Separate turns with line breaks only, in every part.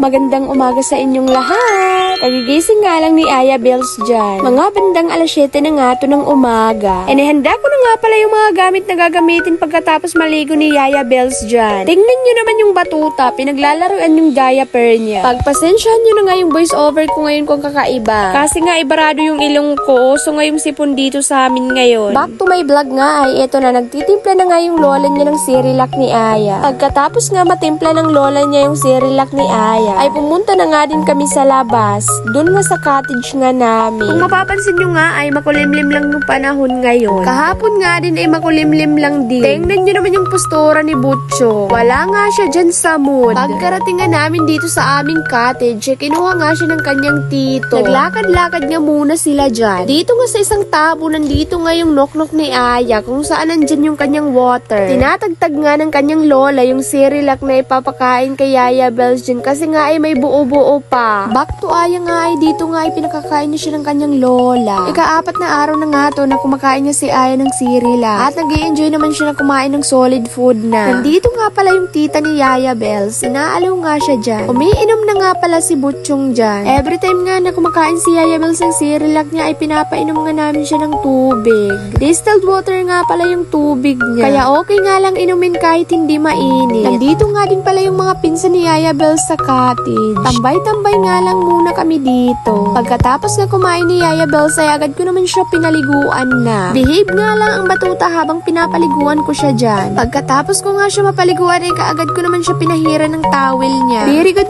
Magandang umaga sa inyong lahat. Kagigising nga lang ni Aya Bells dyan. Mga bandang alas 7 na nga to ng umaga. Handa ko na nga pala yung mga gamit na gagamitin pagkatapos maligo ni Aya Bells dyan. Tingnan nyo naman yung batuta. Pinaglalaroan yung diaper niya. Pagpasensyahan nyo na nga yung voice over ko ngayon kung kakaiba. Kasi nga ibarado yung ilong ko. So nga yung sipon dito sa amin ngayon. Back to my vlog nga ay eto na. Nagtitimpla na nga yung lola niya ng Cerelac ni Aya. Pagkatapos nga matimpla ng lola niya yung Cerelac ni Aya, ay pumunta na nga din kami sa labas. Doon nga sa cottage nga namin. Kung mapapansin nyo nga ay makulimlim lang yung panahon ngayon. Kahapon nga din ay makulimlim lang din. Tingnan nyo naman yung postura ni Butcho. Wala nga siya dyan sa mood. Pagkarating nga namin dito sa aming cottage, kinuha nga siya ng kanyang tito. Naglakad-lakad nga muna sila dyan. Dito nga sa isang tabo, nandito nga yung nok-nok ni Aya kung saan nandyan yung kanyang water. Tinatagtag nga ng kanyang lola yung Cerelac na ipapakain kay Aya Bells dyan kasi nga ay may buo-buo pa. Back to Aya nga ay dito nga ay pinakakain niya siya ng kanyang lola. Ika-4 na araw na nga to na kumakain niya si Aya ng Cerelac. At nag-i-enjoy naman siya na kumain ng solid food na. Nandito nga pala yung tita ni Aya Bells. Inaalaw nga siya dyan. Umiinom na nga pala si Butchong dyan. Every time nga na kumakain si Aya Bells ng Cerelac niya ay pinapainom nga namin siya ng tubig. Distilled water nga pala yung tubig niya. Kaya okay nga lang inumin kahit hindi mainit. Nandito nga din pala yung mga pinsan ni Aya Bells sa cottage. Tambay-tambay nga lang muna kami dito. Pagkatapos nga kumain ni Aya Bells ay agad ko naman siya pinaliguan na. Behave nga lang ang batuta habang pinapaliguan ko siya dyan. Pagkatapos ko nga siya mapaliguan ay kaagad ko naman siya pinahiran ng towel niya. Very good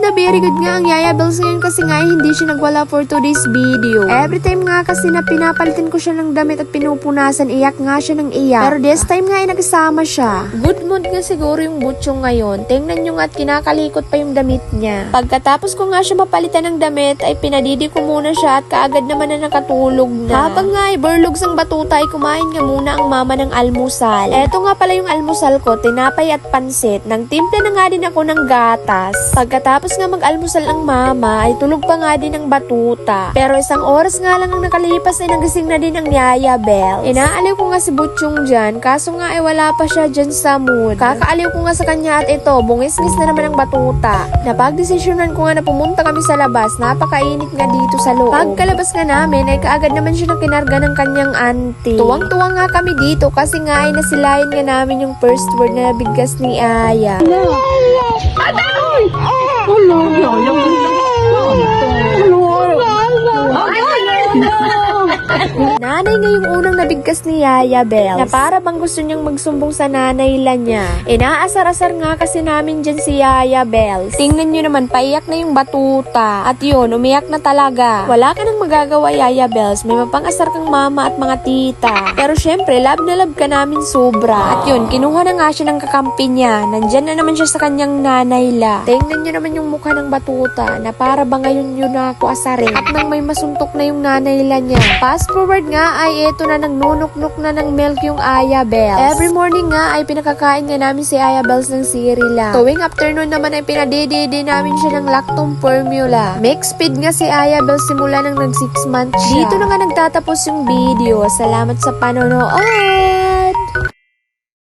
nga ang Aya Bells ngayon kasi nga hindi siya nagwala for today's video. Every time nga kasi na pinapalitan ko siya ng damit at pinupunasan, iyak nga siya ng iyak. Pero this time nga ay nagsama siya. Good mood nga siguro yung Butchong ngayon. Tingnan nyo nga at kinakalikot pa yung damit niya. Pagkatapos ko nga siya mapalitan ng damit ay pinadidi ko muna siya at kaagad naman na nakatulog na. Habang nga ay burlugs ang batuta ay kumain nga muna ang mama ng almusal. Eto nga pala yung almusal ko, tinapay at pansit. Nang timpla na nga din ako ng gatas. Pagkatapos nga mag-almusal ang mama ay tulog pa nga din ang batuta. Pero isang oras nga lang ang nakalipas ay nagising na din ang Aya Bells. Inaaliw ko nga si Butchong dyan kaso nga ay wala pa siya dyan sa mood. Kakaaliw ko nga sa kanya at ito, bungis-ngis na naman ang batuta. Napagdesisyonan ko nga na pumunta kami sa labas, napakainit nga dito sa loob. Pagkalabas nga namin ay kaagad naman siya na kinarga ng kanyang auntie. Tuwang-tuwang nga kami dito kasi nga ay nasilayan nga namin yung first word na nabigkas ni Aya. Nanay nga yung unang nabigkas ni Aya Bells na para bang gusto niyang magsumbong sa nanay la niya. Inaasar-asar nga kasi namin dyan si Aya Bells. Tingnan nyo naman, paiyak na yung batuta. At yun, umiyak na talaga. Wala ka nang magagawa, Aya Bells. May mapangasar kang mama at mga tita. Pero syempre, love na love ka namin sobra. At yun, kinuha na nga siya ng kakampi niya. Nandyan na naman siya sa kanyang nanay la. Tingnan nyo naman yung mukha ng batuta na para ba ngayon yun na ako asarin. At nang may masuntok na yung nanay la niya. Fast forward nga ay eto na nangnunok-nuk na ng milk yung Aya Bells. Every morning nga ay pinakakain nga namin si Aya Bells ng Cerelac. Tuwing afternoon naman ay pinadididi namin siya ng lactose formula. Mixed feed nga si Aya Bells simula nang nag 6 months siya. Dito na nga nagtatapos yung video. Salamat sa panonood!